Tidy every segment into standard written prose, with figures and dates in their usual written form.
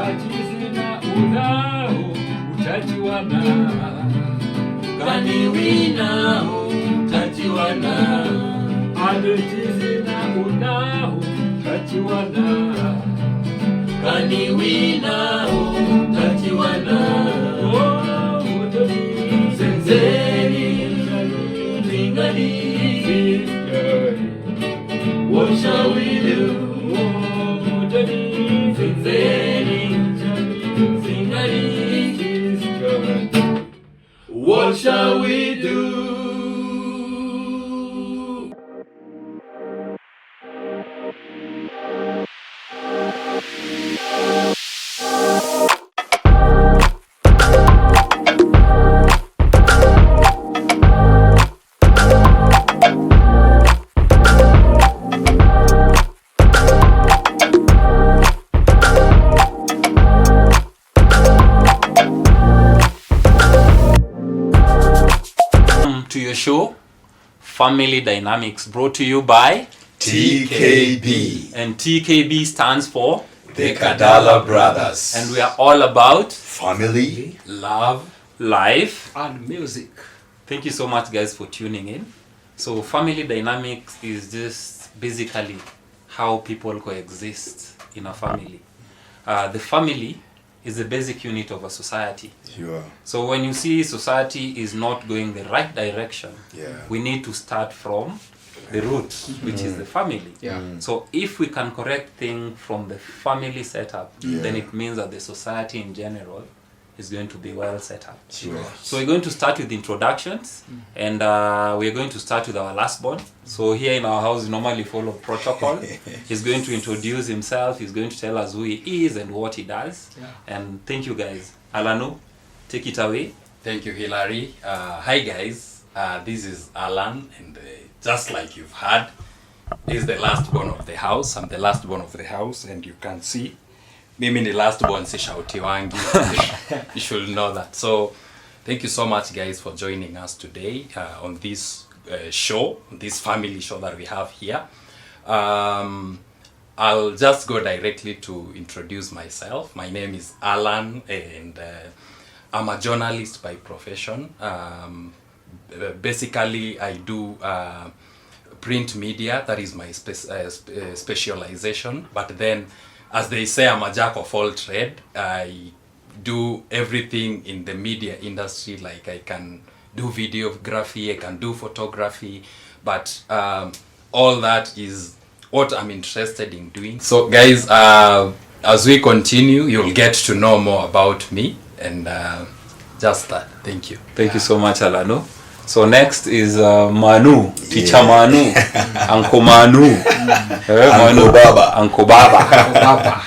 Achizina unao utachiwana. Kaniwina utachiwana. Achizina unao utachiwana. Kaniwina utachiwana. Oh, mutoni Senzeri Tingani. What shall we do? What shall we do? To your show, Family Dynamics, brought to you by TKB. And TKB stands for The Kadala Brothers. And we are all about family, love, life, and music. Thank you so much, guys, for tuning in. So Family Dynamics is just basically how people coexist in a family. The family is the basic unit of a society. Sure. So when you see society is not going the right direction, Yeah. we need to start from the root, which is the family. Yeah. So if we can correct things from the family setup, then it means that the society in general is going to be well set up. Sure. So we're going to start with introductions, and we're going to start with our last born. So here in our house, we normally follow protocol. He's going to introduce himself. He's going to tell us who he is and what he does. Yeah. And thank you, guys. Alanu, take it away. Thank you, Hilary. Hi, guys. This is Alan, and just like you've heard, this is the last born of the house. I'm the last born of the house, and you can see, mimi ni last born si shauti wangi. You should know that. So, thank you so much, guys, for joining us today on this show, this family show that we have here. I'll just go directly to introduce myself. My name is Alan, and I'm a journalist by profession. Basically, I do print media. That is my specialization. But then, as they say, I'm a jack of all trade. I do everything in the media industry. Like I can do videography, I can do photography, but all that is what I'm interested in doing. So guys, as we continue, you'll get to know more about me, and just that. Thank you. Thank you so much, Alano. So next is Manu, Teacher Manu, Uncle Manu, Uncle Baba. Uncle Baba.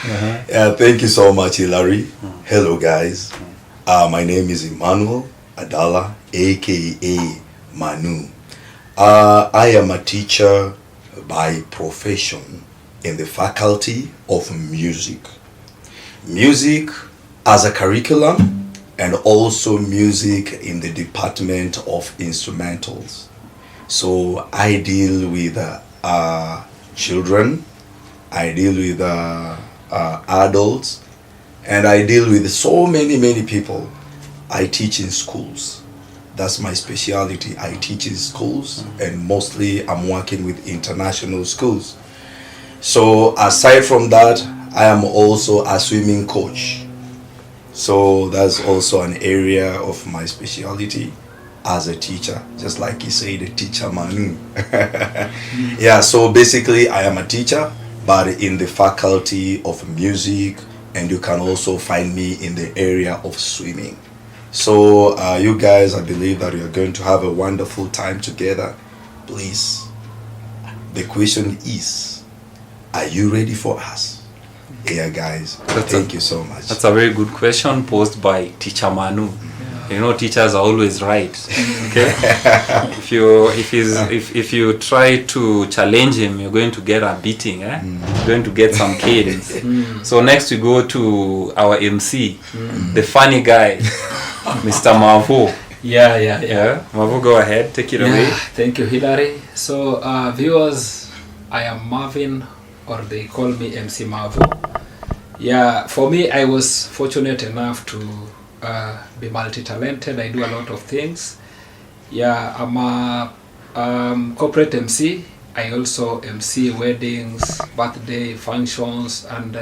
Yeah, thank you so much, Hilary. Hello, guys. My name is Emmanuel Adala, aka Manu. I am a teacher by profession in the Faculty of Music. Music as a curriculum, and also music in the Department of Instrumentals. So I deal with children, I deal with adults, and I deal with so many people. I teach in schools. That's my specialty. I teach in schools, and mostly I'm working with international schools. So aside from that, I am also a swimming coach. So that's also an area of my specialty as a teacher, just like you say, the teacher Manu. Yeah, so basically I am a teacher, but in the Faculty of Music, and you can also find me in the area of swimming. So you guys, I believe that you're going to have a wonderful time together. Please, the question is, are you ready for us? Yeah, guys, thank you so much. That's a very good question posed by Teacher Manu. You know, teachers are always right. Okay. If you try to challenge him, you're going to get a beating. You're going to get some canes. So next we go to our MC, the funny guy, Mr. Mavo. Yeah. Mavo, go ahead, take it away. Thank you, Hilary. So, viewers, I am Marvin, or they call me MC Mavo. Yeah, for me, I was fortunate enough to be multi-talented. I do a lot of things. Yeah, I'm a corporate MC. I also MC weddings, birthday functions, and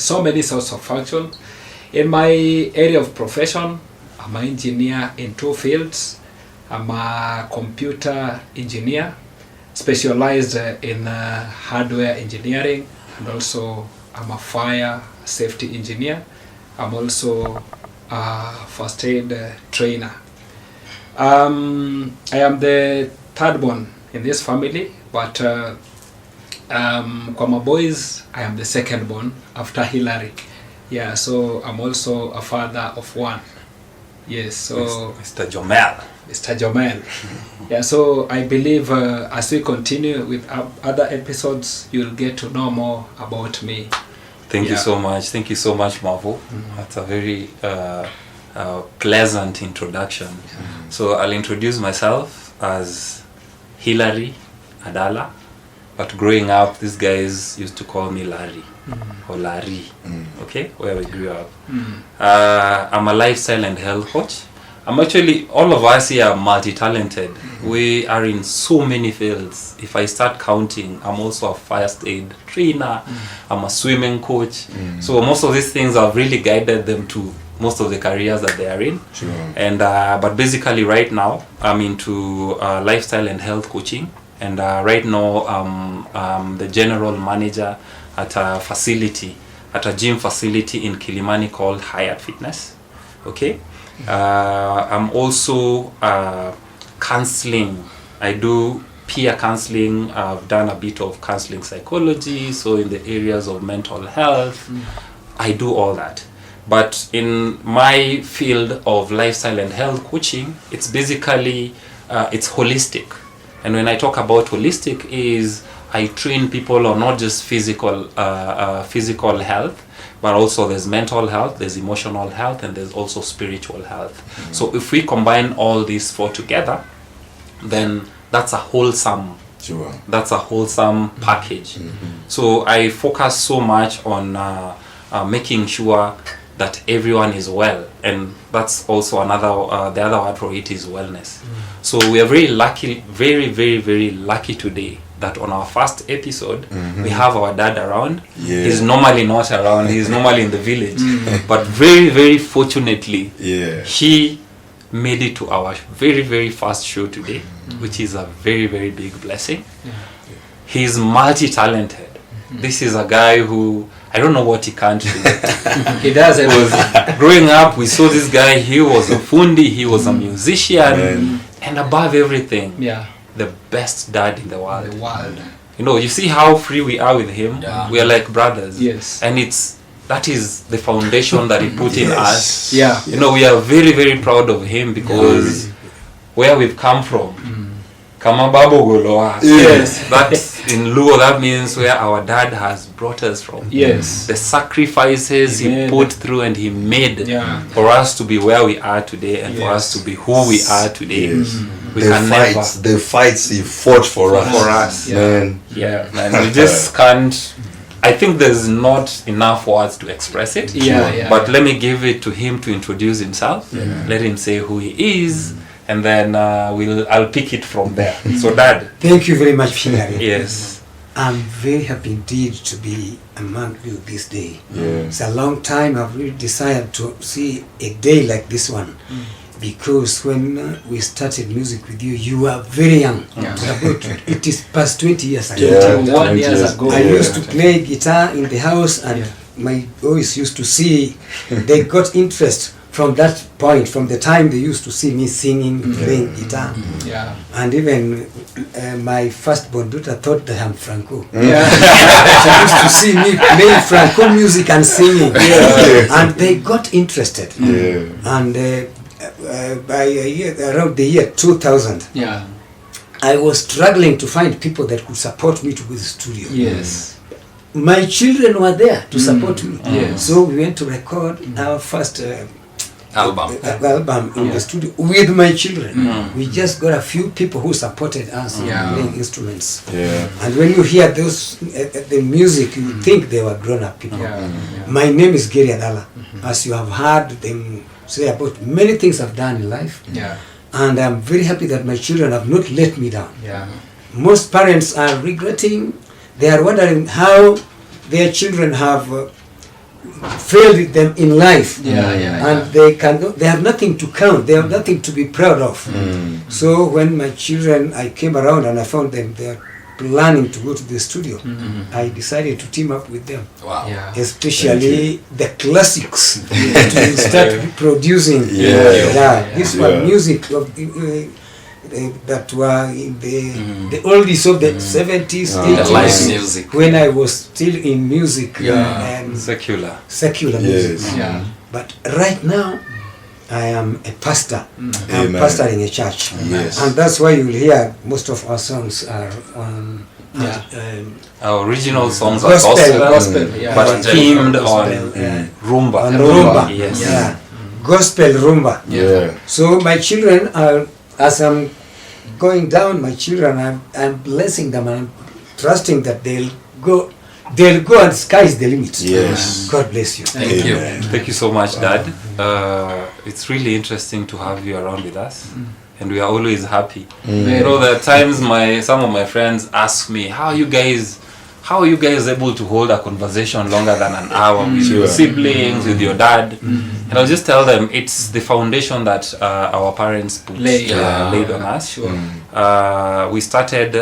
so many sorts of functions. In my area of profession, I'm an engineer in 2 fields. I'm a computer engineer, specialized in hardware engineering, and also I'm a fire safety engineer. I'm also a first aid trainer. I am the third born in this family, but kwa my boys, I am the second born after Hillary. Yeah, so I'm also a father of 1. Yes, so Mr. Jomel. Mr. Jomel. Yeah, so I believe as we continue with other episodes, you'll get to know more about me. Thank you so much. Thank you so much, Marvo. That's a very pleasant introduction. So I'll introduce myself as Hillary Adala, but growing up, these guys used to call me Larry or Larry. Okay, where we grew up. I'm a lifestyle and health coach. I'm actually, all of us here are multi-talented. We are in so many fields. If I start counting, I'm also a first aid trainer. I'm a swimming coach. So most of these things have really guided them to most of the careers that they are in. Sure. And but basically right now, I'm into lifestyle and health coaching. And right now, I'm the general manager at a facility, at a gym facility in Kilimani called Hyatt Fitness. Okay. I'm also counseling. I do peer counseling. I've done a bit of counseling psychology, so in the areas of mental health, I do all that. But in my field of lifestyle and health coaching, it's basically it's holistic. And when I talk about holistic, is I train people on not just physical health, but also there's mental health, there's emotional health, and there's also spiritual health. So if we combine all these 4 together, then that's a wholesome package. So I focus so much on making sure that everyone is well, and that's also another the other word for it is wellness. So we are very lucky, very, very, very lucky today that on our first episode we have our dad around. He's normally not around, he's normally in the village, but very, very fortunately he made it to our very, very first show today, which is a very, very big blessing. He's multi-talented. This is a guy who, I don't know what he can't do. He does everything. Growing up, we saw this guy, he was a fundi, he was a musician, and above everything, the best dad in the world. You know, you see how free we are with him. We are like brothers. Yes. And that is the foundation that he put in us. Yeah. You know, we are very, very proud of him because where we've come from, Kamababo Goloa. Yes. That's in Luo, that means where our dad has brought us from. Yes. The sacrifices he put through and he made for us to be where we are today and for us to be who we are today. We the fights he fought for us. Man. Yeah, man. We just can't. I think there's not enough words to express it. But let me give it to him to introduce himself. Let him say who he is. And then I'll pick it from there. So, Dad. Thank you very much, Hillary. Yes. I'm very happy indeed to be among you this day. It's a long time I've really desired to see a day like this one. Because when we started music with you, you were very young. It is past 20 years ago. 21 years ago. I used to play guitar in the house, and my boys used to see, they got interest from that point, from the time they used to see me singing, playing guitar. And even my firstborn daughter thought that I'm Franco. She used to see me playing Franco music and singing. And they got interested. And by around the year 2000, I was struggling to find people that could support me to go to the studio. My children were there to support me. So we went to record our first album in the studio with my children. We just got a few people who supported us in playing instruments. And when you hear those the music, you think they were grown-up people. My name is Gary Adala. As you have heard them say about many things I've done in life. And I'm very happy that my children have not let me down. Most parents are regretting. They are wondering how their children have failed them in life, and they have nothing to count. They have nothing to be proud of. So when my children, I came around and I found them, they are planning to go to the studio. I decided to team up with them. Especially the classics to start producing. This was music of that were in the oldies of the 70s, 80s, music. when I was still in music and secular music. But right now, I am a pastor. I'm pastoring a church, and that's why you'll hear most of our songs are on. Our original songs gospel, are gospel, but themed on rumba. Gospel rumba. So my children are, as I'm going down, my children, I'm blessing them and I'm trusting that they'll go and sky's the limit. God bless you. Thank you so much, Dad. It's really interesting to have you around with us, and we are always happy. You know, there are times some of my friends ask me, how are you guys able to hold a conversation longer than an hour with your siblings, with your dad? And I'll just tell them it's the foundation that our parents laid on us. We started,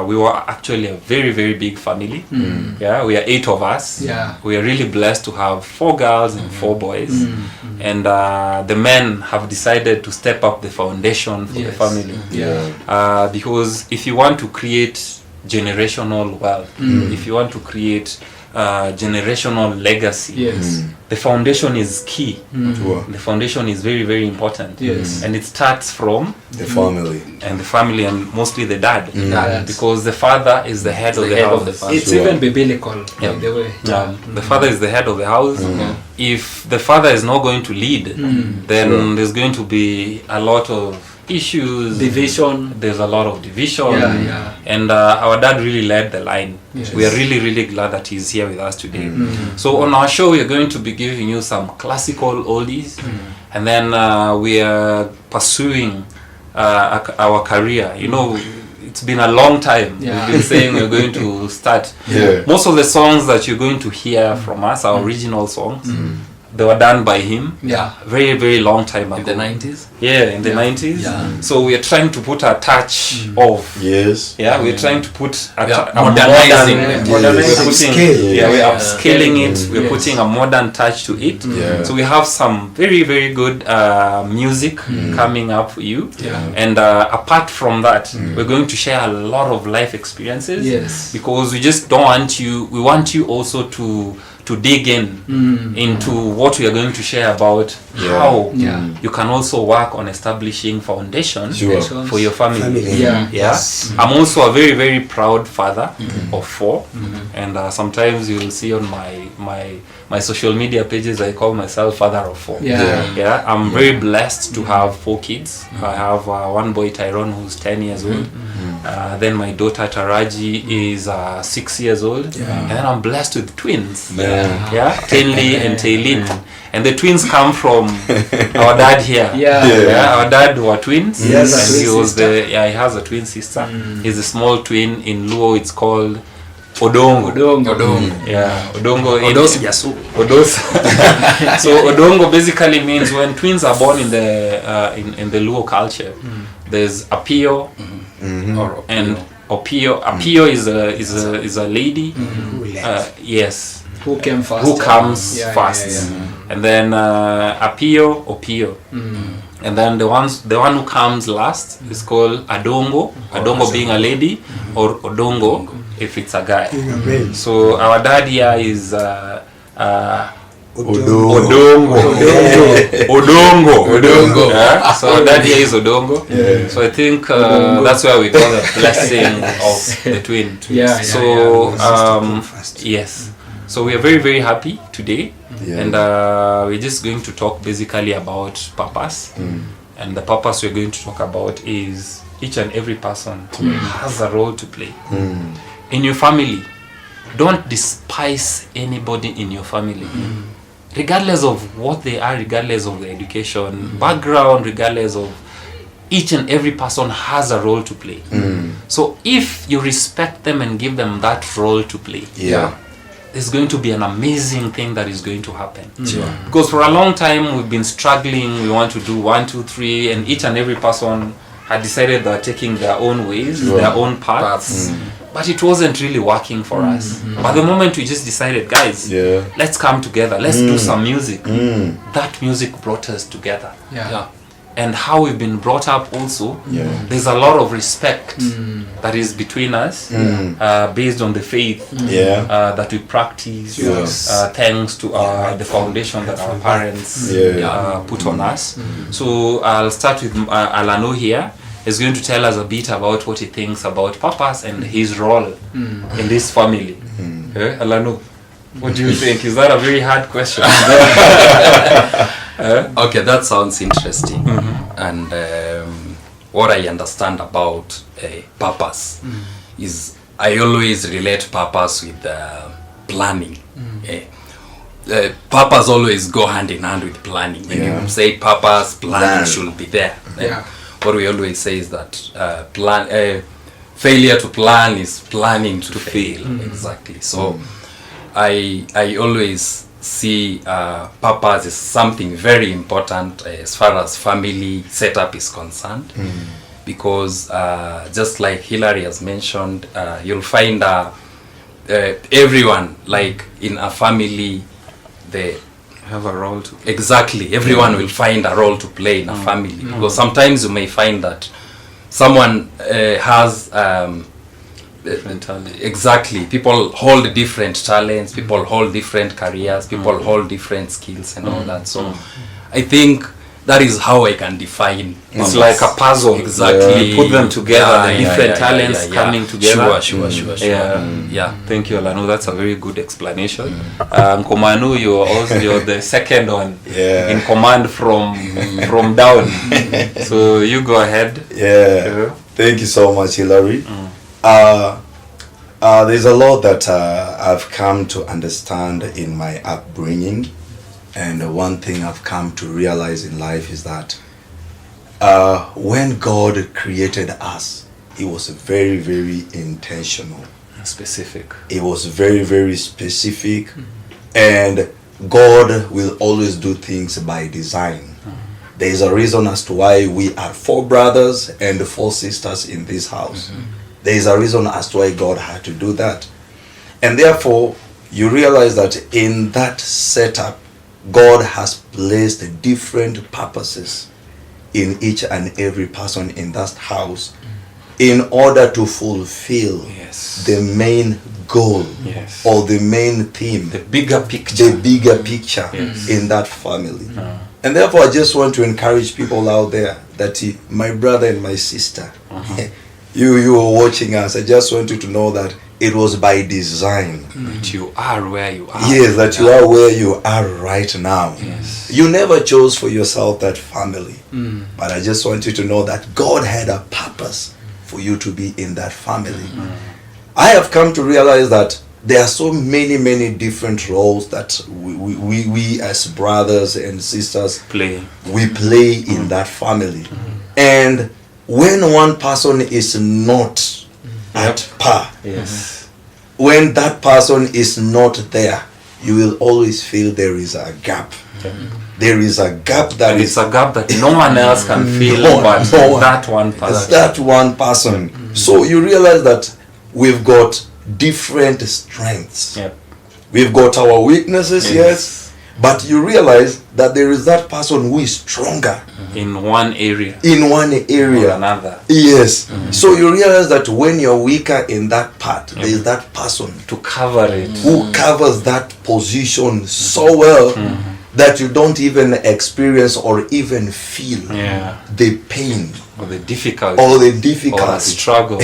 we were actually a very, very big family. We are 8 of us. We are really blessed to have 4 girls and 4 boys. And the men have decided to step up the foundation for the family. Because if you want to create generational wealth, if you want to create generational legacy, the foundation is key. The foundation is very, very important. And it starts from the family, and mostly the dad, because the father is the head of the house. It's even biblical, by the way. The father is the head of the house. If the father is not going to lead, then there's going to be a lot of issues, there's a lot of division, and our dad really led the line. We are really, really glad that he's here with us today. So on our show, we are going to be giving you some classical oldies, and then we are pursuing our career. You know, it's been a long time. We've been saying we're going to start. Most of the songs that you're going to hear from us, our original songs, they were done by him very, very long time ago. In the 90s? In the 90s. So we are trying to put a touch of we're trying to put modernizing we're upscaling it, we're putting a modern touch to it. So we have some very, very good music coming up for you. And apart from that, we're going to share a lot of life experiences, because we just don't want you, we want you also to dig into what we are going to share about how you can also work on establishing foundations for your family. I'm also a very, very proud father of 4, and sometimes you will see on my social media pages I call myself father of 4. I'm very blessed to have 4 kids. I have one boy, Tyrone, who's 10 years old. Then my daughter Taraji is 6 years old, and then I'm blessed with twins. Tenley and Taylin, and the twins come from our dad here. Our dad were twins, and he has a twin sister. He's a small twin. In Luo it's called Odongo. Odongo. So Odongo basically means when twins are born in the Luo culture, there's Apio and Opio. Apio is a lady. Who came first? Who comes first? And then Opio. And then the one who comes last is called Adongo. Adongo being a lady, or Odongo if it's a guy. So our dad here is Odongo. So our dad here is Odongo. So I think that's why we call the blessing of the twin. So yes. So we are very, very happy today. Yeah. And we're just going to talk basically about purpose. And the purpose we're going to talk about is each and every person has a role to play. In your family, don't despise anybody in your family. Regardless of what they are, regardless of their education, background, regardless of, each and every person has a role to play. So if you respect them and give them that role to play, there's going to be an amazing thing that is going to happen. Because for a long time we've been struggling, we want to do 1, 2, 3, and each and every person had decided they're taking their own ways, their own paths, but it wasn't really working for us. But the moment we just decided, guys, let's come together, let's do some music, that music brought us together. And how we've been brought up also, there's a lot of respect that is between us, based on the faith that we practice, thanks to the foundation that our parents put on us. So I'll start with Alano here. He's going to tell us a bit about what he thinks about purpose and his role in this family. Alano, what do you think? Is that a very hard question? Okay, that sounds interesting. And what I understand about purpose is I always relate purpose with planning. Purpose always go hand in hand with planning. When you say purpose, planning should be there. What we always say is that failure to plan is planning to fail. Exactly. So I always see purpose is something very important as far as family setup is concerned, because just like Hilary has mentioned, you'll find everyone, like in a family, they have a role to play. Exactly, everyone will find a role to play in a family, because sometimes you may find that someone has different talent. Exactly, people hold different talents, people hold different careers, people hold different skills and all that. So I think that is how I can define it's like a puzzle. Exactly, put them together, the different talents coming together. Sure. Thank you, Alano. That's a very good explanation. Komanu, you're the second one in command from down. So you go ahead. Thank you so much, Hilary. There's a lot that I've come to understand in my upbringing, and one thing I've come to realize in life is that when God created us, it was very, very intentional. Specific. It was very, very specific, and God will always do things by design. There is a reason as to why we are 4 brothers and 4 sisters in this house. There is a reason as to why God had to do that. And therefore, you realize that in that setup, God has placed different purposes in each and every person in that house in order to fulfill the main goal or the main theme, the bigger picture, in that family. And therefore, I just want to encourage people out there that my brother and my sister, you are watching us, I just want you to know that it was by design. That you are where you are. Yes, that you are where you are right now. You never chose for yourself that family. But I just want you to know that God had a purpose for you to be in that family. I have come to realize that there are so many different roles that we as brothers and sisters play in that family. And when one person is not at par, when that person is not there, you will always feel there is a gap. There is a gap that is a gap that no one else can fill, but that one person. It's that one person. So you realize that we've got different strengths. We've got our weaknesses, yes, but you realize that there is that person who is stronger in one area. Or another. Yes. So you realize that when you're weaker in that part, there is that person to cover it, who covers that position so well that you don't even experience or even feel the pain or the difficulty or a struggle.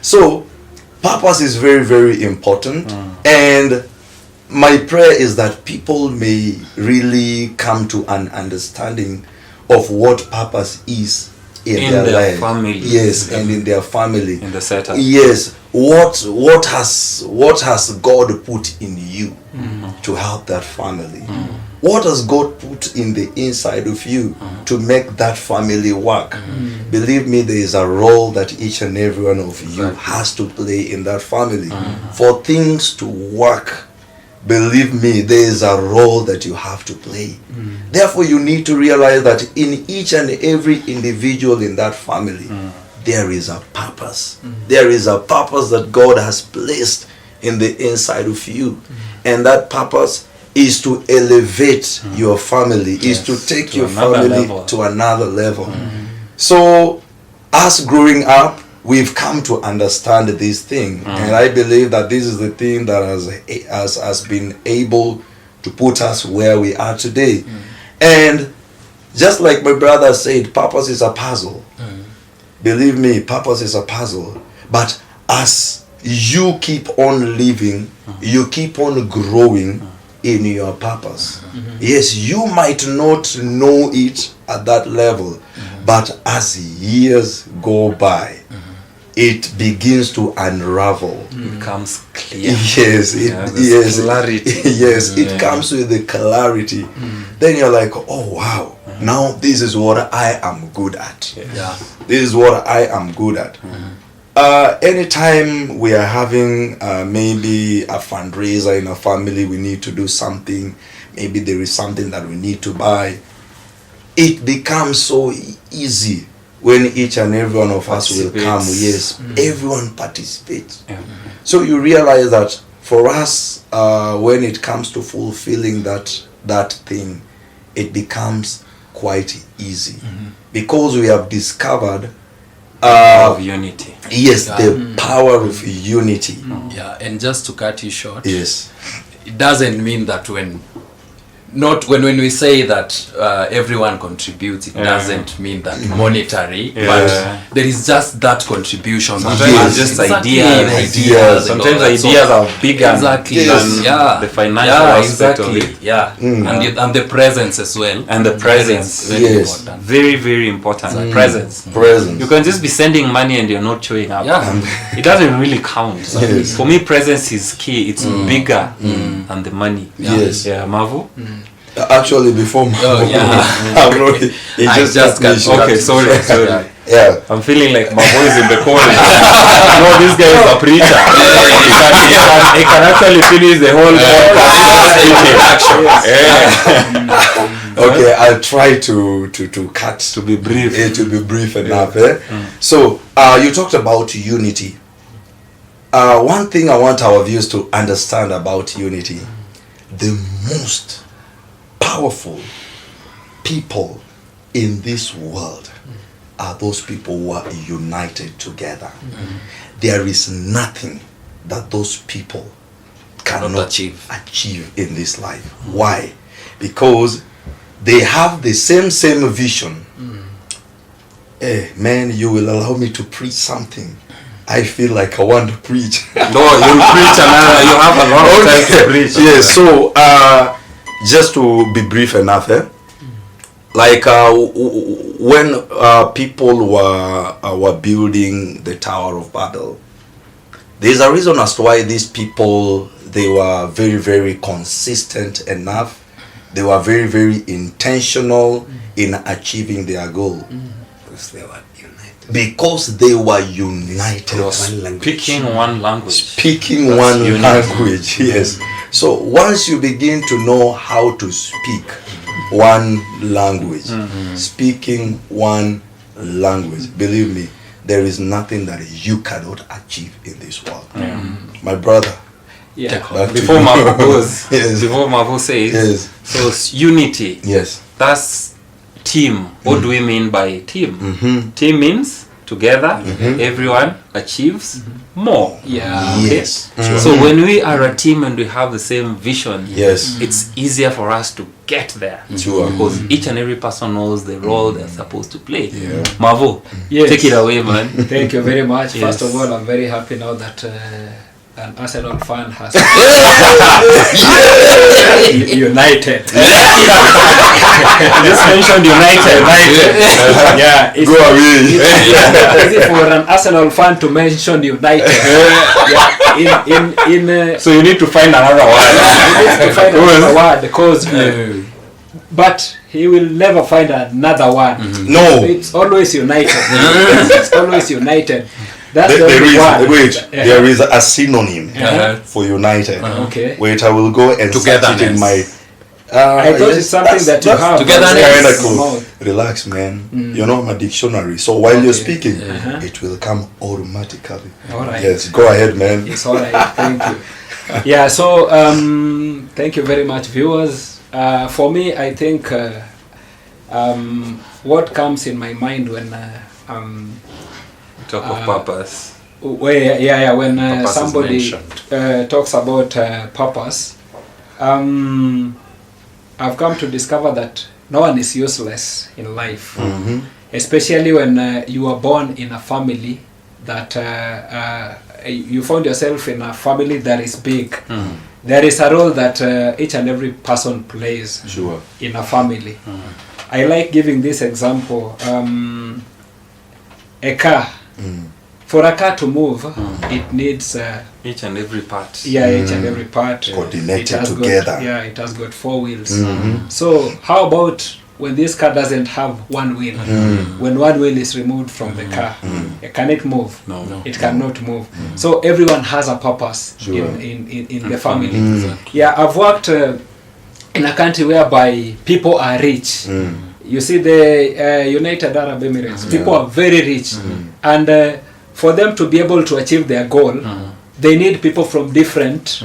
So purpose is very, very important, And my prayer is that people may really come to an understanding of what purpose is in their life. Family. Yes, and in their family. In the setup. Yes. What has God put in you to help that family? What has God put in the inside of you to make that family work? Believe me, there is a role that each and every one of you has to play in that family. For things to work, believe me, there is a role that you have to play. Therefore, you need to realize that in each and every individual in that family, there is a purpose. There is a purpose that God has placed in the inside of you. And that purpose is to elevate your family, is to take your family to another level. So, us growing up, we've come to understand this thing. And I believe that this is the thing that has been able to put us where we are today. And just like my brother said, purpose is a puzzle. Believe me, purpose is a puzzle. But as you keep on living, you keep on growing in your purpose. Yes, you might not know it at that level, but as years go by, it begins to unravel. It becomes clear. Yes, clarity. Yes, it comes with the clarity. Then you're like, oh wow, now this is what I am good at. This is what I am good at. Anytime we are having maybe a fundraiser in a family, we need to do something, maybe there is something that we need to buy, it becomes so easy when each and every one of us will come. Yes, everyone participates. So you realize that for us, when it comes to fulfilling that thing, it becomes quite easy because we have discovered of unity. Yes, the power of unity. Yeah, and just to cut you short, yes, it doesn't mean that when we say that everyone contributes, it doesn't mean that monetary, but there is just that contribution. Sometimes just ideas. Sometimes ideas are bigger than the financial aspect of it. And the presence as well. And the presence, very important. Very, very important. Presence. Presence. You can just be sending money and you're not showing up. It doesn't really count. For me, presence is key. It's bigger than the money. Yes. Mavu? Actually, before I just got okay, sorry. Yeah. I'm feeling like my voice in the corner. No, this guy is a preacher. He can actually finish the whole podcast. Okay, I'll try to cut. To be brief. To be brief enough. So, you talked about unity. One thing I want our viewers to understand about unity, the most powerful people in this world are those people who are united together. There is nothing that those people cannot achieve in this life. Why? Because they have the same vision. Hey, man, you will allow me to preach something. I feel like I want to preach. No, you'll preach another. You have a lot of time to preach. Yes, so just to be brief enough, like when people were building the Tower of Babel, there's a reason as to why these people, they were very, very consistent enough. They were very, very intentional in achieving their goal. Because they were united. Because they were united. Speaking one language. Speaking one language, yes. So once you begin to know how to speak one language, speaking one language, believe me, there is nothing that you cannot achieve in this world. My brother. Before Mavu goes, before Mavu says, so unity. Yes. That's team. What do we mean by team? Team means together, everyone achieves more. Yes. So when we are a team and we have the same vision, yes, it's easier for us to get there. Because each and every person knows the role they're supposed to play. Mavu, take it away, man. Thank you very much. First of all, I'm very happy now that an Arsenal fan has United. Just mentioned United. Yeah, it's Go away. easy for an Arsenal fan to mention United. Yeah, So you need to find another word. he needs to find another word because, but he will never find another one. No. It's always United. It's always United. That's the There only is, one. wait, there is a synonym Uh-huh. for united. Okay. Wait, I will go and search it in Togetherness. my. I thought it's something that you have. Togetherness. Kind of Yes. cool. Relax, man. You know my dictionary. So while you're Okay. speaking, Uh-huh. it will come automatically. All right. Yes, go ahead, man. It's all right. Thank you. Yeah. So thank you very much, viewers. For me, I think what comes in my mind when Talk of purpose. when Purpose is somebody mentioned. talks about purpose, I've come to discover that no one is useless in life, especially when you are born in a family that you found yourself in a family that is big. There is a role that each and every person plays Sure. in a family. I like giving this example. A car. For a car to move, it needs Each and every part. each and every part Coordinated it has together. it has got 4 wheels. So how about when this car doesn't have 1 wheel? When 1 wheel is removed from the car, can it move? No. It cannot move. So everyone has a purpose Sure. in the family. Yeah, I've worked in a country whereby people are rich. You see the United Arab Emirates, people are very rich, and for them to be able to achieve their goal, they need people from different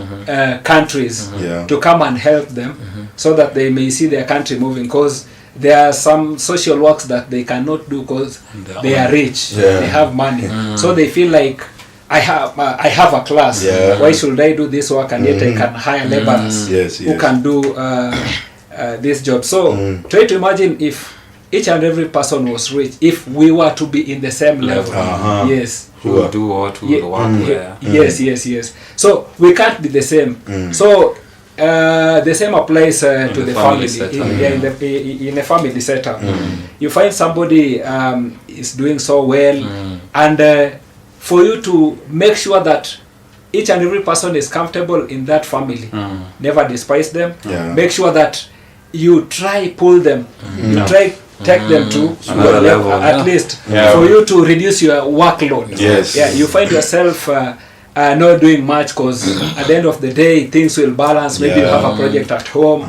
countries Yeah. to come and help them so that they may see their country moving, because there are some social works that they cannot do because they are rich, Yeah. they have money, so they feel like I have a class. Yeah. Why should I do this work and yet I can hire laborers Yes, who yes. can do this job? So try to imagine if each and every person was rich, if we were to be in the same level. Uh-huh. Yes. Who will do what? Who will work where? Yes. So we can't be the same. So the same applies to the family. family setup. In a family setup, you find somebody is doing so well, and for you to make sure that each and every person is comfortable in that family, never despise them. Yeah. Make sure that you try pull them, you try take them to Another level, at least Yeah. for you to reduce your workload. Yes. Yeah, you find yourself not doing much because at the end of the day things will balance. Maybe you Yeah. have a project at home.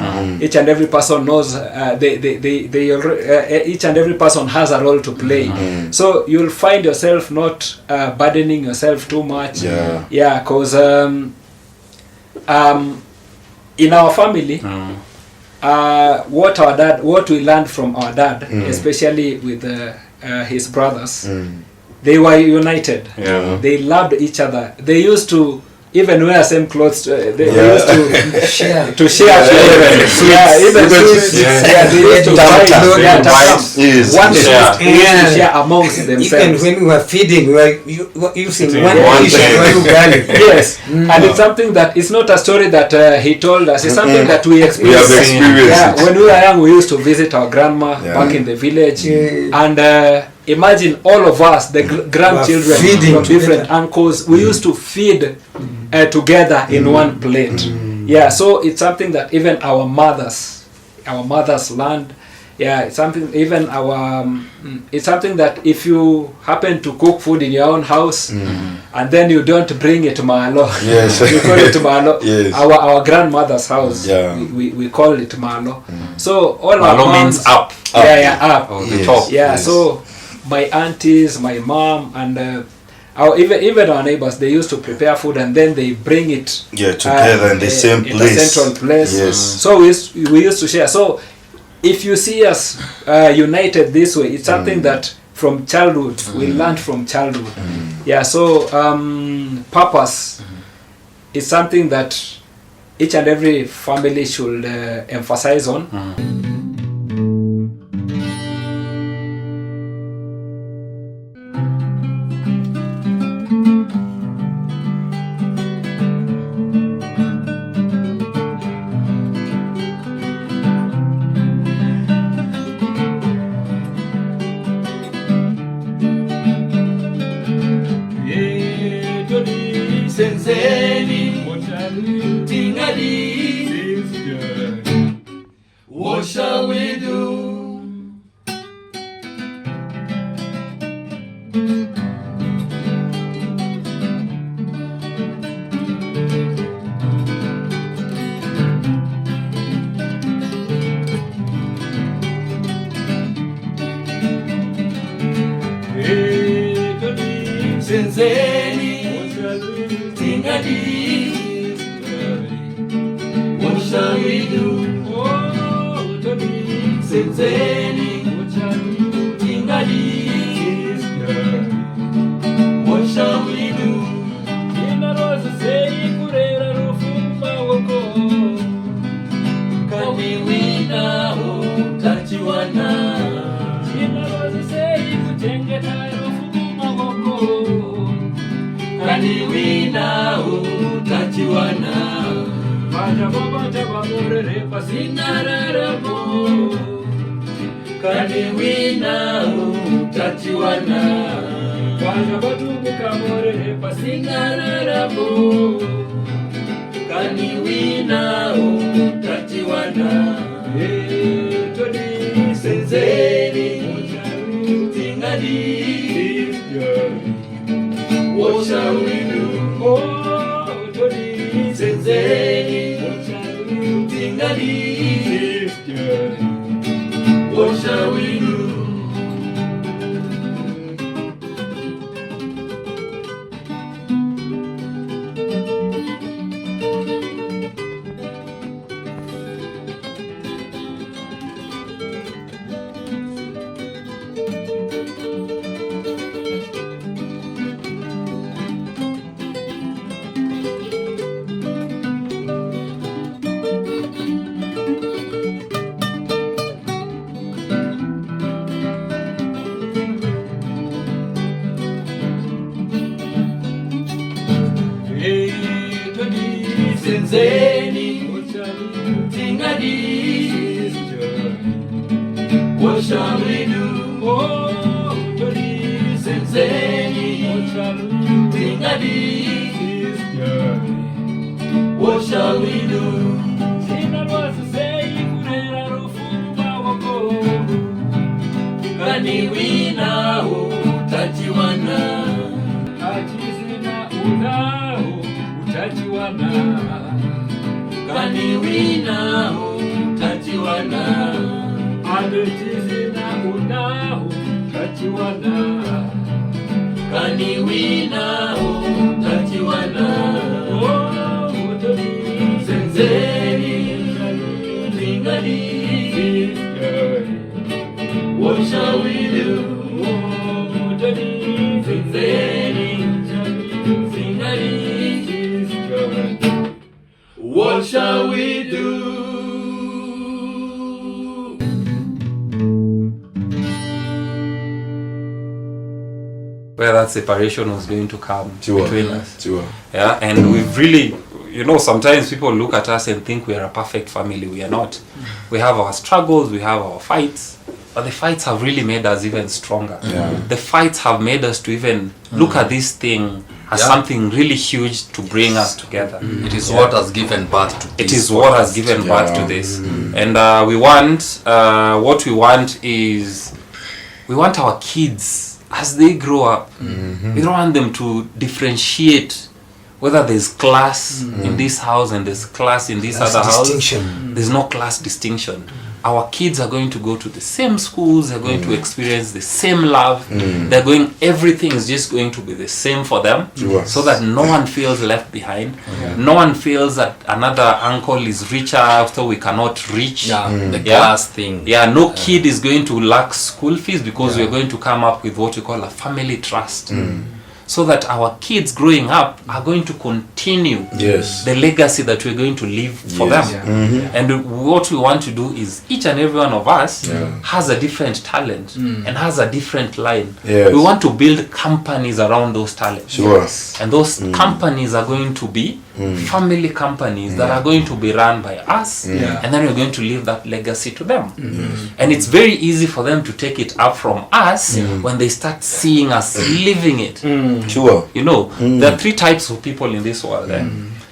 Each and every person knows each and every person has a role to play. So you'll find yourself not burdening yourself too much. Yeah. Because in our family, what we learned from our dad, especially with his brothers, they were united. Yeah. They loved each other. They used to even wear same clothes. They used to Share. share clothes. Yeah, even suits. Yeah, they used to buy. Yeah, Yes. one suit Yeah. they used to Yeah. share amongst Even themselves. when we were feeding, we were using Using one one dish thing. for ugali. Yes, and it's something that it's not a story that he told us. It's something that we We have experienced. experienced Yeah, it. when we were young, we used to visit our grandma Yeah. back in the village, Yeah. and imagine all of us, the grandchildren feeding from different together. uncles. We used to feed together in one plate. Yeah, so it's something that even our mothers learned. Yeah, it's something even it's something that if you happen to cook food in your own house and then you don't bring it malo, Yes. we call it malo. Yes. Our grandmother's house, Yeah. we call it malo. So all Malo our means moms- up. Yeah, up. Or the Yes. top. Yeah, Yes. so my aunties, my mom, and even our neighbors, they used to prepare food and then they bring it Yeah, together in the same in place. the central place. Yes. So we used to share. So if you see us united this way, it's something that from childhood we learned from childhood. Yeah. So purpose is something that each and every family should emphasize on. Senzeni, Tingadi, what shall we do? Senzeni, Tingadi, what shall we do? Senzeni, Tingadi, what shall we do? Kaniwina utachiwana, kaniwina utachiwana, pasinararamo, kaniwina utachiwana, pasinararamo, kaniwina utachiwana. Senzeni, Tingadi, what shall we do? Senzeni, Tingadi, what shall we do? Senzeni, Tingadi, what shall we do? Senzeni, Tingadi, what shall we do? Kaniwina utachiwana, kaniwina utachiwana, kaniwina utachiwana. Senzeni, Tingadi, what shall we do? Senzeni, Tingadi, what shall we do? Where that separation was going to come between us. Sure. Yeah, and we've really, sometimes people look at us and think we are a perfect family. We are not. We have our struggles, we have our fights, but the fights have really made us even stronger. Yeah. The fights have made us to even look at this thing as something really huge to bring us together. It is what has given birth to this. It is what has given birth to this. And what we want is, we want our kids, as they grow up, we don't want them to differentiate whether there's class in this house and there's class in this other house. There's no class distinction. Our kids are going to go to the same schools, they're going to experience the same love, everything is just going to be the same for them, so that no one feels left behind. No one feels that another uncle is richer after we cannot reach. The class thing. No kid is going to lack school fees because we're going to come up with what we call a family trust. So that our kids growing up are going to continue the legacy that we're going to leave for them. And what we want to do is, each and every one of us has a different talent and has a different line. We want to build companies around those talents. And those companies are going to be family companies that are going to be run by us, and then we're going to leave that legacy to them. And it's very easy for them to take it up from us when they start seeing us living it. Sure. You know, there are three types of people in this world.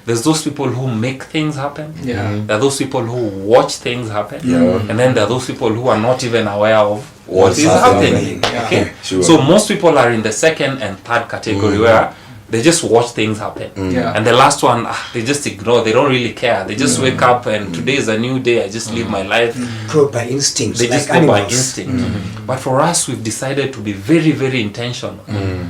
There's those people who make things happen. Yeah. There are those people who watch things happen. Yeah. And then there are those people who are not even aware of what What's is happening. happening. Okay? Sure. So most people are in the second and third category where they just watch things happen. Yeah. And the last one, they just ignore. They don't really care. They just wake up and today is a new day. I just live my life. Go by instinct, They like just go by animals. instinct. But for us, we've decided to be very, very intentional.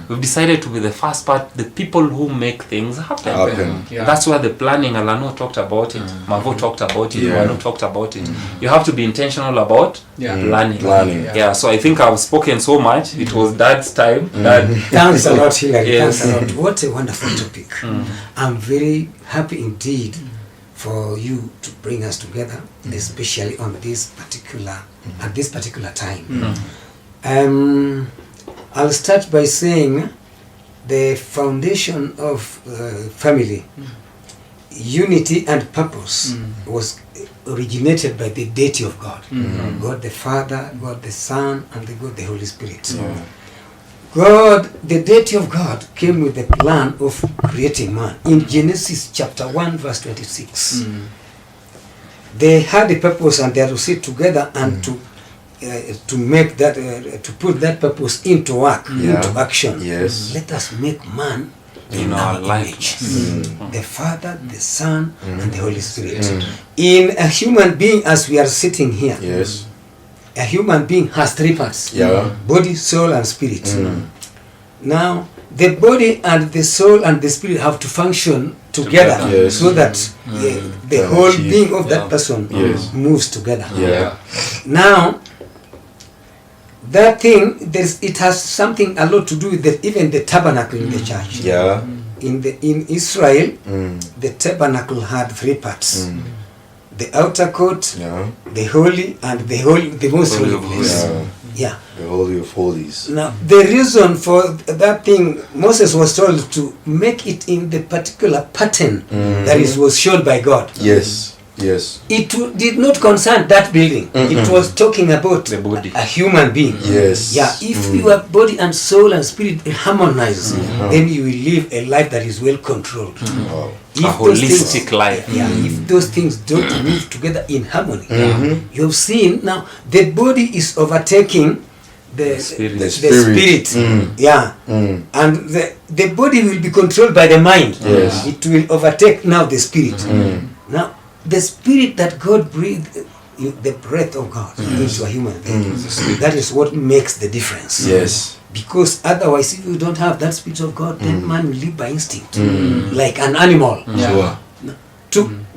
We've decided to be the first part, the people who make things happen. Happen. Yeah. That's where the planning, Alano talked about it, Mavo talked about it, Yeah. Wano talked about it. You have to be intentional about Yeah. planning. Planning. Yeah, so I think I've spoken so much. It was Dad's time. Dad, Thanks a lot, Hilary. Yes. Thanks a lot. What a wonderful topic. I'm very happy indeed for you to bring us together, especially on this particular at this particular time. I'll start by saying the foundation of family, unity and purpose, was originated by the deity of God. God the Father, God the Son, and God the Holy Spirit. God, the deity of God, came with the plan of creating man. In Genesis chapter 1 verse 26. They had a purpose and they had to sit together and to make that, to put that purpose into work, into action. Yes. Let us make man in our image. The Father, the Son, and the Holy Spirit. Mm. In a human being, as we are sitting here, Yes. a human being has three parts: Yeah. body, soul, and spirit. Now, the body and the soul and the spirit have to function together, Yes. so that the Can whole achieve. being of that person Yes. moves together. Yeah. Now, that thing, it has something a lot to do with even the tabernacle in the church. Yeah. In Israel, Mm. the tabernacle had three parts: the outer court, Yeah. the holy, and the most holy place. Yeah. Yeah. The Holy of Holies. Now, the reason for that thing, Moses was told to make it in the particular pattern that was shown by God. Yes. Yes. It did not concern that building. It was talking about The body. a human being. Yes. Yeah, if your body and soul and spirit harmonize, then you will live a life that is well controlled. Wow. If A those holistic things- life. Yeah, if those things don't move together in harmony, you have seen now the body is overtaking the spirit. The the spirit. spirit. Yeah, Mm. and the body will be controlled by the mind. Yes. It will overtake now the spirit. Now, the spirit that God breathed, the breath of God into a human being, that is what makes the difference. Yes. Because otherwise, if you don't have that spirit of God, then man will live by instinct, like an animal. Sure.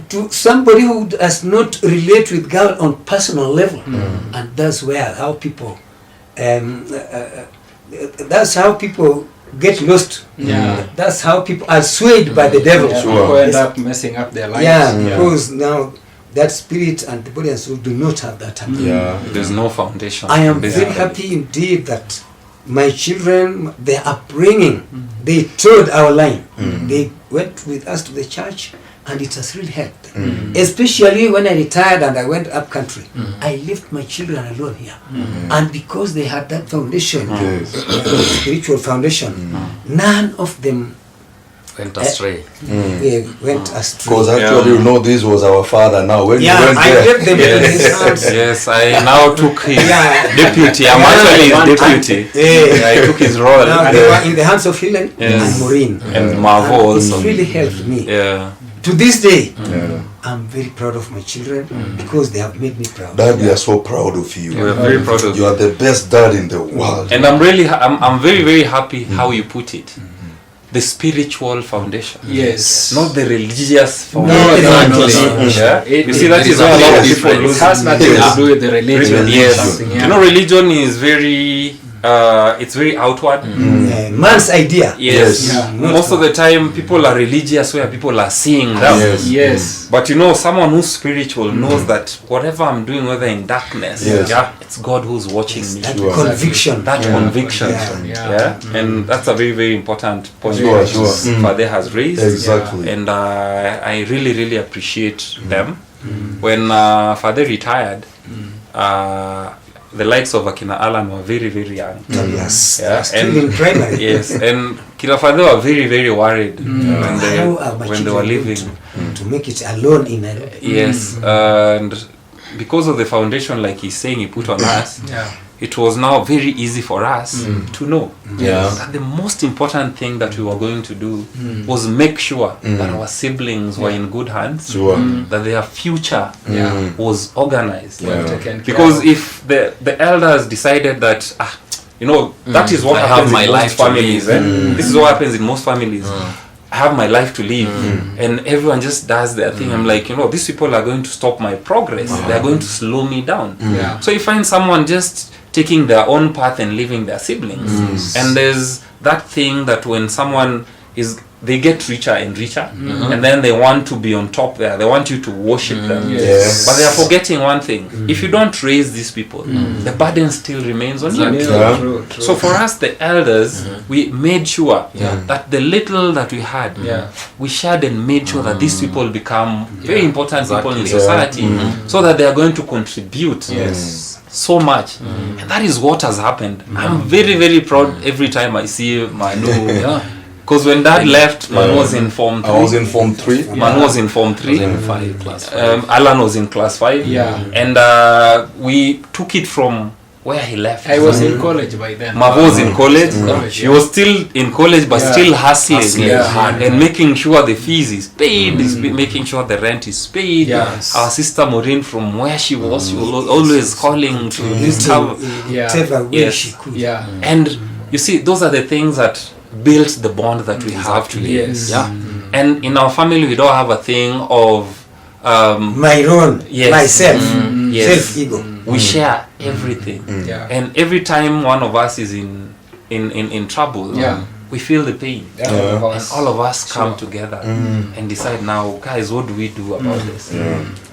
To somebody who does not relate with God on personal level, and that's where how people, that's how people get lost. Yeah. That's how people are swayed by the devil. Yeah, Sure. people end up messing up their lives. Yeah, because now that spirit and the body and soul do not have that harmony. Yeah. There's no foundation. I am basically. very happy indeed that my children, their upbringing, they toed our line. They went with us to the church, and it has really helped. Especially when I retired and I went up country, I left my children alone here. And because they had that foundation, Yes. spiritual foundation, none of them Went astray. went astray. Because actually, you know, this was our father now. When you Yeah, went I there, left them in his hands. Yes, I now took his Yeah. deputy. I'm actually his deputy. Yeah. I took his role. Now they were in the hands of Helen Yes. and Maureen. And Mavo And also. it really helped me. Yeah. To this day, Yeah. I'm very proud of my children because they have made me proud. Dad, we are so proud of you. We're very proud of You are the best dad in the world. And I'm really, I'm very, very happy how you put it. The spiritual foundation. Yes. Not the religious No, foundation. no. Yeah? It- You see, that it is is where a lot of very people different. lose. It has nothing Yeah. to do with the religion. Yes. Something, yeah. You know, religion is very, it's very outward. Man's idea. Yes. Yeah. Most of the time, people are religious where people are seeing them. Yes. Yes. But you know, someone who's spiritual knows that whatever I'm doing, whether in darkness, Yes. yeah, it's God who's watching me. That Sure. conviction. That conviction, Yeah. yeah, and that's a very, very important point Sure, that sure. Father has raised. Exactly. And I really, really appreciate them. When Father retired, the likes of Akina Alan were very, very young. Yes. Yeah, Still in primary. Yes, and Kina Father were very, very worried when How are my they were children living. to make it alone in Nairobi? Yes, and because of the foundation, like he's saying, he put on us, Yeah. it was now very easy for us to know Yeah. that the most important thing that we were going to do was make sure that our siblings were in good hands, Sure. that their future Yeah. was organized. Yeah. Taken care Because of. if the elders decided that, that is what I have happens my in life most to families. live. This is what happens in most families. I have my life to live, and everyone just does their thing. I'm like, these people are going to stop my progress. They are going to slow me down. Yeah. So you find someone just taking their own path and leaving their siblings. And there's that thing that when someone they get richer and richer, and then they want to be on top there. They want you to worship them. Yes. But they are forgetting one thing. If you don't raise these people, the burden still remains on you. Yeah. True. So for us, the elders, we made sure that the little that we had, Yeah. we shared and made sure that these people become very important people in Exactly. society, so that they are going to contribute so much. And that is what has happened. I'm very, very proud every time I see Manu. Because when Dad left, Manu was in Form 3. I was in Form 3. Manu was in Form 3. in 5 class 5. Alan was in Class 5. Yeah. And we took it from where he left. I was in college by then. Mavo was in college. College, She was still in college, but Yeah. still hustling, Hustling hard. and making sure the fees is paid, making sure the rent is paid. Yes. Our sister Maureen, from where she was always calling to this town. Yeah. Whatever way Yes. she could. Yeah. And you see, those are the things that built the bond that we have today. Yes. Yeah. And in our family, we don't have a thing of My own, Yes. myself, Yes. self-ego. we share everything. Yeah. And every time one of us is in trouble, Yeah. we feel the pain. Yeah. And all of us come Sure. together and decide now, guys, what do we do about this?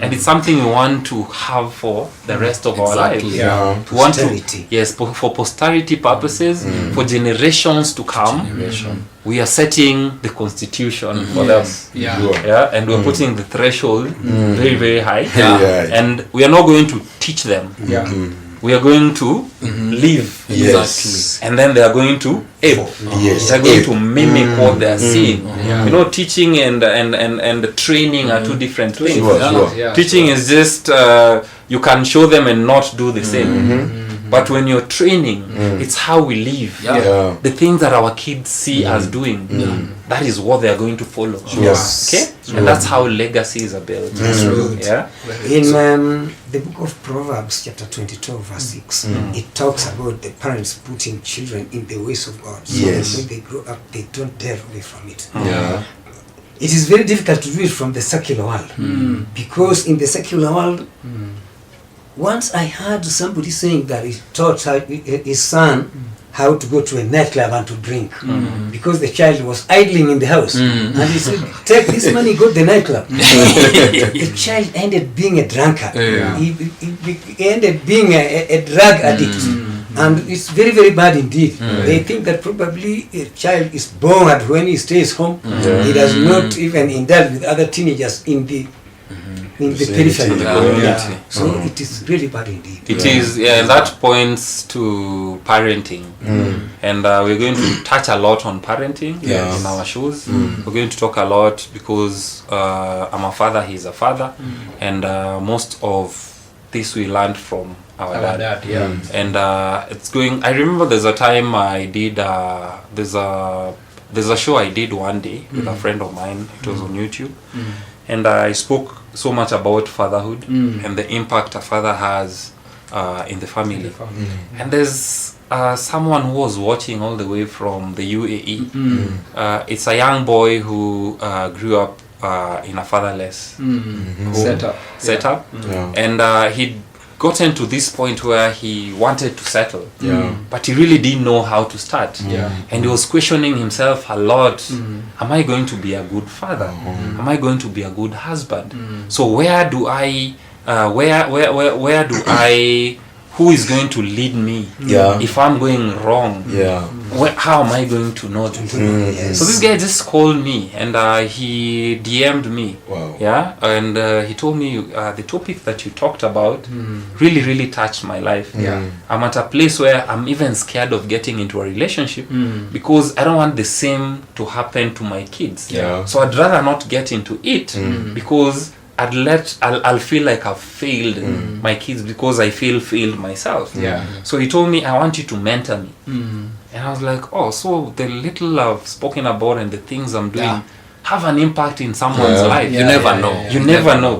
And it's something we want to have for the rest of our lives. Exactly. Yeah. We want to, Posterity. yes, for posterity purposes, for generations to come. We are setting the constitution for them. Yeah. Yeah, and we're putting the threshold very, very high. Yeah. And we are not going to teach them. Yeah. We are going to live. Yes. And then they are going to ape. Yes. They are going Ape. to mimic what they are seeing. Yeah. Teaching and training are two different things. Sure, Yeah. sure. Yeah. Teaching is just you can show them and not do the same. But when you're training, it's how we live. Yeah. The things that our kids see us doing, that is what they are going to follow. Yes. Okay? And that's how legacies are built. True. Yeah? In the book of Proverbs, chapter 22, verse 6, it talks about the parents putting children in the ways of God. So Yes. when they grow up, they don't tear away from it. Yeah. It is very difficult to do it from the secular world. Because in the secular world, once I heard somebody saying that he taught his son how to go to a nightclub and to drink because the child was idling in the house, and he said, take this money, go to the nightclub. The child ended being a drunkard. Yeah. He ended being a drug addict, and it's very, very bad indeed. They think that probably a child is born, and when he stays home, he does not even indulge with other teenagers in the periphery. Yeah. So it is really bad indeed. It is, and that points to parenting. And we're going to touch a lot on parenting in our shows. We're going to talk a lot because I'm a father, he's a father, and most of this we learned from our dad. Yeah. And it's going. I remember there's a time I did. There's a show I did one day with a friend of mine. It was on YouTube, and I spoke so much about fatherhood and the impact a father has in the family. And there's someone who was watching all the way from the UAE. It's a young boy who grew up in a fatherless home setup. Yeah. And he'd gotten to this point where he wanted to settle, but he really didn't know how to start. And he was questioning himself a lot. Am I going to be a good father? Am I going to be a good husband? So who who is going to lead me? Yeah. If I'm going wrong, Yeah. how am I going to know this? Yes. So this guy just called me and he DM'd me. Wow. Yeah, and he told me the topic that you talked about really, really touched my life. Yeah. I'm at a place where I'm even scared of getting into a relationship because I don't want the same to happen to my kids. Yeah. So I'd rather not get into it because I'll feel like I've failed my kids because I feel failed myself. Yeah. So he told me, I want you to mentor me. And I was like, oh, so the little I've spoken about and the things I'm doing Yeah. have an impact in someone's life. You never know. You never know.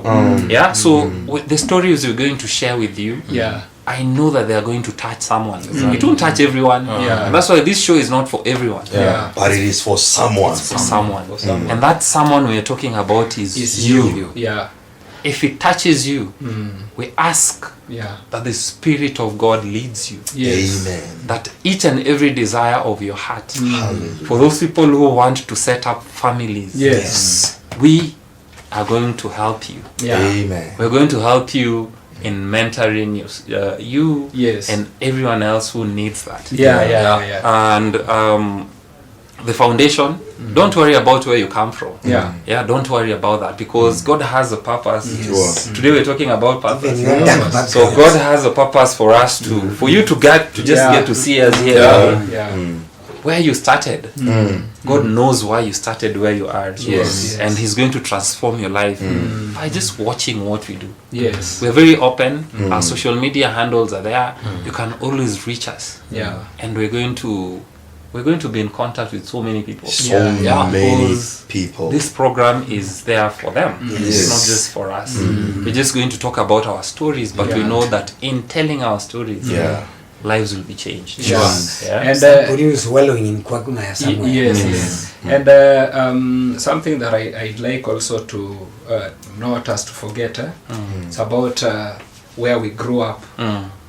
Yeah. So with the stories we're going to share with you, Yeah. I know that they are going to touch someone. It won't touch everyone. Yeah. And that's why this show is not for everyone. Yeah. But it is for someone. For someone. For someone. And that someone we're talking about is you. Yeah. If it touches you, we ask Yeah. that the Spirit of God leads you. Yes. Amen. That each and every desire of your heart, Hallelujah. for those people who want to set up families, Yes. we are going to help you. Yeah. Amen. We're going to help you in mentoring you Yes. and everyone else who needs that. Yeah. And the foundation, don't worry about where you come from. Yeah. Don't worry about that because God has a purpose. Sure. Today we're talking about purpose. Even your dark background. So God has a purpose for us for you to get to just Yeah. get to see us here. Yeah. Where you started. God knows why you started where you are. Yes. And He's going to transform your life by just watching what we do. Yes. We're very open. Our social media handles are there. You can always reach us. Yeah. And we're going to be in contact with so many people. So many because people. This program is there for them. It's Yes. not just for us. We're just going to talk about our stories, but we Yeah. know that in telling our stories, Yeah. lives will be changed. Yeah. Yeah. And Somebody who's wallowing in quagmire somewhere. yes. And something that I'd like also to not us to forget, it's about where we grew up.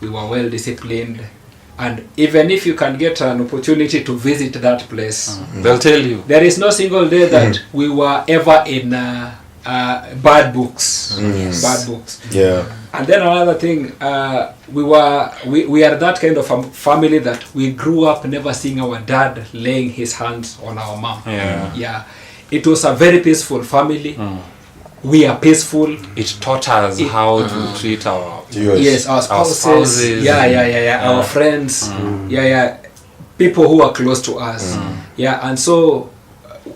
We were well disciplined, and even if you can get an opportunity to visit that place, They'll tell you. there is no single day that we were ever in bad books. Bad books. Yeah. And then another thing, we are that kind of a family that we grew up never seeing our dad laying his hands on our mom. Yeah. It was a very peaceful family. We are peaceful. It taught us how to treat our Yes, our spouses. spouses. Our friends. People who are close to us. And so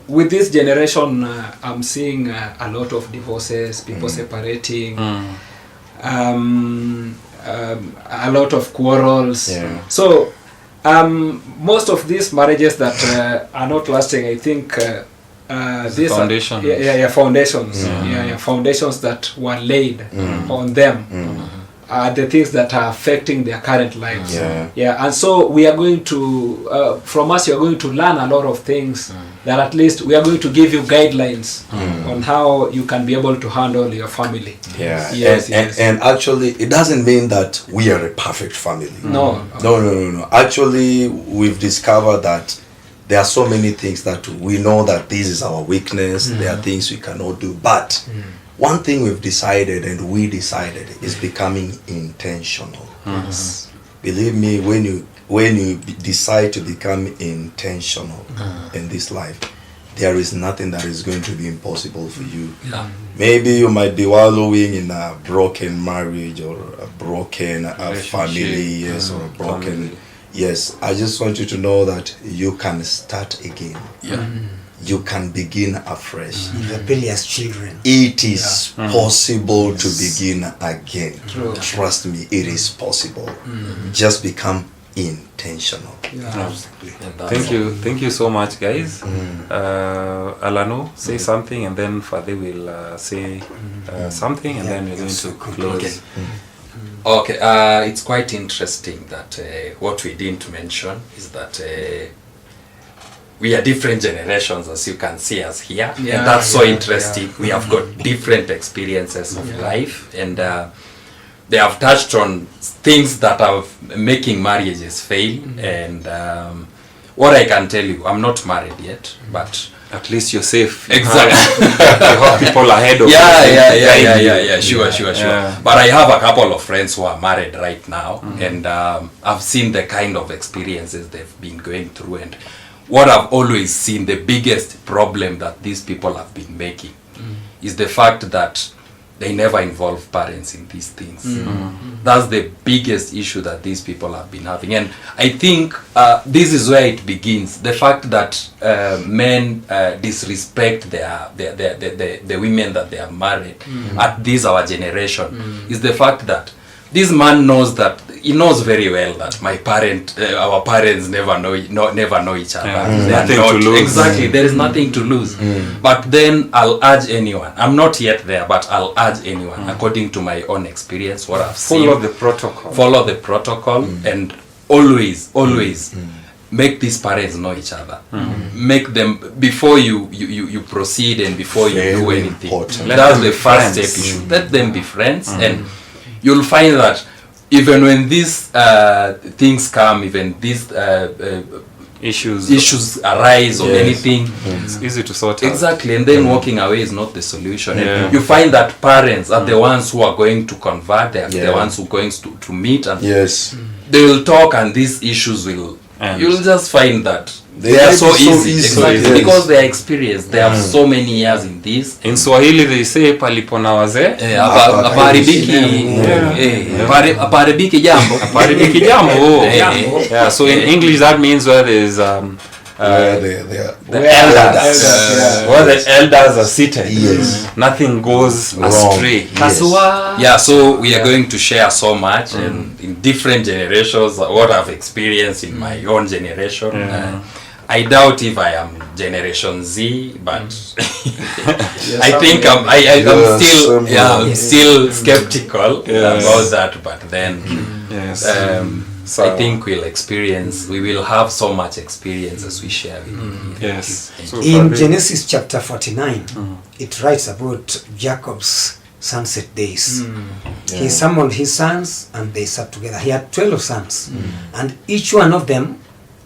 with this generation, I'm seeing a lot of divorces, people separating. A lot of quarrels. So most of these marriages that are not lasting, I think these foundations. Foundations. Foundations that were laid on them are the things that are affecting their current lives. And so we are going to from us, you are going to learn a lot of things that at least we are going to give you guidelines on how you can be able to handle your family. And actually it doesn't mean that we are a perfect family. No. Actually, we've discovered that there are so many things that we know that this is our weakness. There are things we cannot do, but one thing we've decided is becoming intentional. Believe me, when you decide to become intentional in this life, there is nothing that is going to be impossible for you. Maybe you might be wallowing in a broken marriage or a broken family, or a broken Yes, I just want you to know that you can start again. You can begin afresh. Rebellious children. It is possible to begin again. Trust me, it is possible. Just become intentional. Thank you so much, guys. Alano, say something, and then Father will say something, and then we're going to close. Okay, it's quite interesting that what we didn't mention is that we are different generations, as you can see us here, and that's so interesting. We have got different experiences of life, and they have touched on things that are making marriages fail. And what I can tell you, I'm not married yet, but At least you're safe. Exactly. You have people ahead of Yeah, sure. Yeah. But I have a couple of friends who are married right now, and I've seen the kind of experiences they've been going through, and what I've always seen, the biggest problem that these people have been making is the fact that they never involve parents in these things. That's the biggest issue that these people have been having, and I think this is where it begins. The fact that men disrespect the women that they are married at this our generation is the fact that this man knows that he knows very well that our parents never know each other. They are Nothing not, to lose. exactly, there is nothing to lose. But then I'll urge anyone, I'm not yet there, but I'll urge anyone, according to my own experience, what I've seen, Follow the protocol. and always make these parents know each other. Make them, before you proceed and before you do Very anything, important. Let that's them the be first friends. step. You should let them be friends, and you'll find that even when these things come, even these issues arise or anything, It's easy to sort out. exactly, and then walking away is not the solution. Yeah. And you find that parents are the ones who are going to convert, they are the Yeah. ones who are going to meet, and Yes. they will talk, and these issues will, And you'll just find that They they are are so so easy, easy, exactly, yes. because they are experienced, they have so many years in this. In Swahili they say palipo na wazee Aparibiki jambo. aparibiki jambo. Eh. Yeah, so in English that means where there's Where they are. the elders. Yeah. Where the elders are seated. Yes. Nothing goes Wrong. astray. Yes. Yeah, so we are going to share so much, and in different generations, what I've experienced in my own generation. I doubt if I am Generation Z, but I think I'm still, I'm still skeptical about that. But then, Yes. So I think we will have so much experience as we share with you. Yes. So In Father- Genesis chapter 49, it writes about Jacob's sunset days. He summoned his sons and they sat together. He had 12 sons, and each one of them,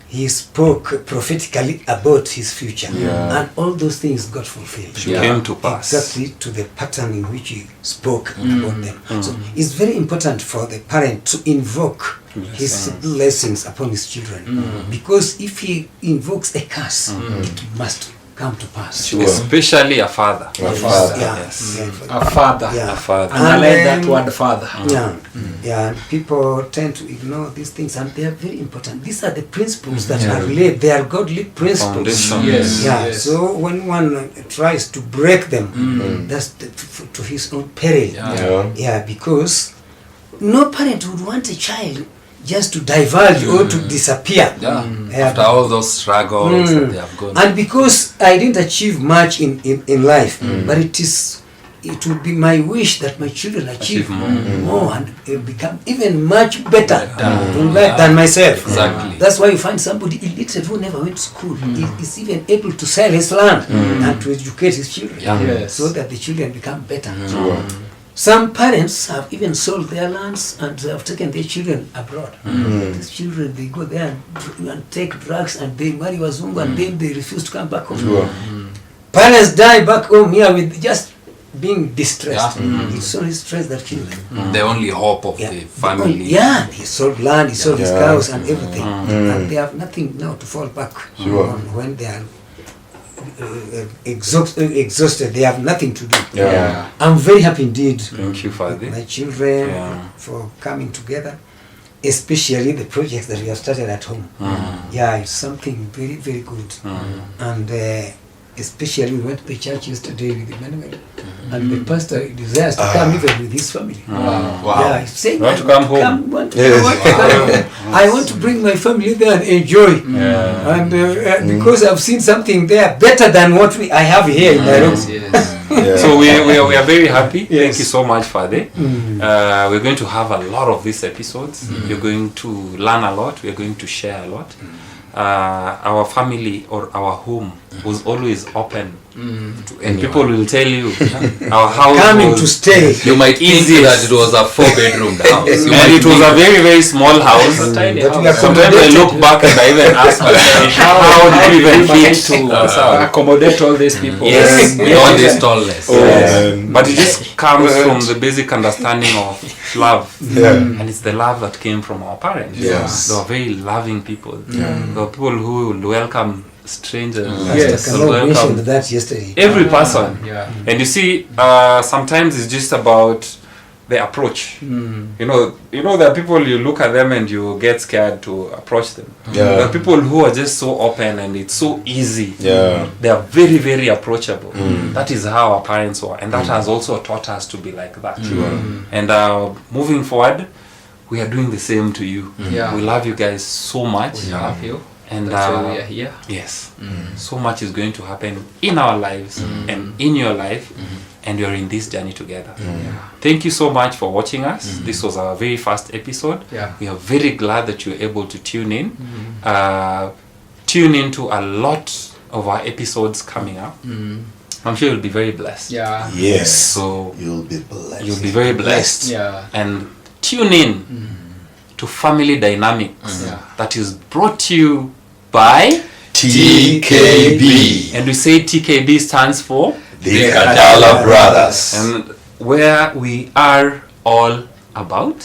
he spoke prophetically about his future. Yeah. And all those things got fulfilled. came to pass. Exactly to the pattern in which he spoke about them. So it's very important for the parent to invoke his blessings upon his children. Because if he invokes a curse, it must come to pass. Sure. Especially a father. A father. Yeah. Yes. Yeah. A father. Yeah. A father. And I like that then- word, father. Yeah, yeah. And people tend to ignore these things, and they are very important. These are the principles that are laid. They are godly principles. Foundation. Yes. Yeah. yes. So when one tries to break them, that's to his own peril. Yeah. Yeah, because no parent would want a child just to divulge or to disappear. Yeah. Yeah. After all those struggles that they have gone And because I didn't achieve much in life, but it would be my wish that my children achieve more and become even much better in life than myself. Exactly. That's why you find somebody illiterate who never went to school is even able to sell his land and to educate his children, Yes. so that the children become better. Some parents have even sold their lands and have taken their children abroad. These children, they go there and take drugs and they marry Wazungu and then they refuse to come back home. Parents die back home here with just being distressed. It's only stress that kills them. the only hope of the family. Yeah, he sold land, he sold his Yeah. cows and everything. And they have nothing now to fall back on when they are exhausted. They have nothing to do. Yeah. I'm very happy indeed Thank you, with Father. my children Yeah. for coming together, especially the projects that we have started at home. Yeah, it's something very, very good. And especially we went to the church yesterday with Emmanuel, and the pastor desires to come even with his family. Yeah, he's saying, You want to come home? I want to bring my family there and enjoy. And because I've seen something there better than what I have here in Nairobi. Yes. Yeah. So we are very happy. Thank Yes. you so much, Father. We're going to have a lot of these episodes. You're going to learn a lot. We're going to share a lot. Our family or our home was always open. And people will tell you our house Coming was to stay. You might think that it was a 4-bedroom house. You and might it was think- a very, very small house. That we are Sometimes I look back and I even ask myself, how did we even fit to accommodate all these people? Yes. beyond this tallness. man. But it just comes from the basic understanding of love. Yeah. And it's the love that came from our parents. Yes. They were very loving people. They were people who would welcome strangers. Yes. Would Kamo welcome mentioned that yesterday. every person. Yeah. And you see, sometimes it's just about the approach. You know, there are people you look at them and you get scared to approach them. Yeah. There are people who are just so open and it's so easy. Yeah. They are very, very approachable. That is how our parents were, and that has also taught us to be like that. And moving forward, we are doing the same to you. Yeah. We love you guys so much. We love you. And That's why we are here. yes, so much is going to happen in our lives and in your life, and we are in this journey together. Thank you so much for watching us. This was our very first episode. Yeah. We are very glad that you're able to tune in. Tune into a lot of our episodes coming up. I'm sure you'll be very blessed. Yeah. Yes. So You'll be blessed. you'll be very blessed. Yeah. And tune in to Family Dynamics Yeah. that is brought to you by TKB. and we say TKB stands for The Katala Brothers. and where we are all about